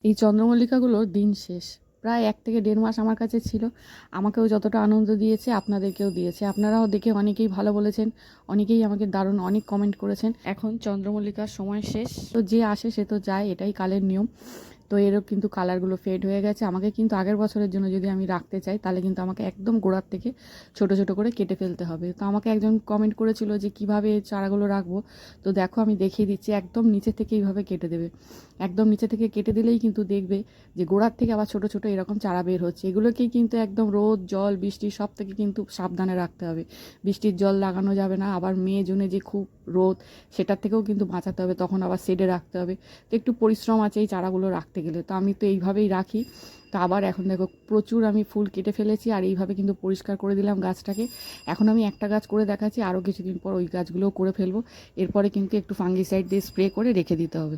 এই চন্দ্রমল্লিকাগুলোর দিন শেষ। প্রায় ১ থেকে ১.৫ মাস আমার কাছে ছিল। আমাকেও যতটা আনন্দ দিয়েছে আপনাদেরকেও দিয়েছে। আপনারাও দেখে অনেকেই ভালো বলেছেন, অনেকেই আমাকে দারুণ অনেক কমেন্ট করেছেন। এখন চন্দ্রমল্লিকার সময় শেষ, তো যে আসে সে তো যায়, এটাই কালের নিয়ম। তো এরও কিন্তু কালারগুলো ফেড হয়ে গেছে। আমাকে কিন্তু আগের বছরের জন্য যদি আমি রাখতে চাই তাহলে কিন্তু আমাকে একদম গোড়ার থেকে ছোট ছোট করে কেটে ফেলতে হবে। তো আমাকে একজন কমেন্ট করেছিল যে কিভাবে এই চারাগুলো রাখবো। তো দেখো আমি দেখিয়ে দিচ্ছি, একদম নিচে থেকে এইভাবে কেটে দেবে। একদম নিচে থেকে কেটে দিলেই কিন্তু দেখবে যে গোড়ার থেকে আবার ছোট ছোট এরকম চারা বের হচ্ছে। এগুলোকেই কিন্তু একদম রোদ জল বৃষ্টি সব থেকে কিন্তু সাবধানে রাখতে হবে। বৃষ্টির জল লাগানো যাবে না, আবার মে জুনে যে খুব রোদ সেটার থেকেও কিন্তু বাঁচাতে হবে, তখন আবার শেডে রাখতে হবে। তো একটু পরিশ্রম আছে এই চারাগুলো রাখতে গেলে। তো আমি তো এইভাবেই রাখি। তো আবার এখন দেখো প্রচুর আমি ফুল কেটে ফেলেছি, আর এইভাবে কিন্তু পরিষ্কার করে দিলাম গাছটাকে। এখন আমি একটা গাছ করে দেখাচ্ছি, আরও কিছুদিন পর ওই গাছগুলোও করে ফেলবো। এরপরে কিন্তু একটু ফাঙ্গিসাইড দিয়ে স্প্রে করে রেখে দিতে হবে।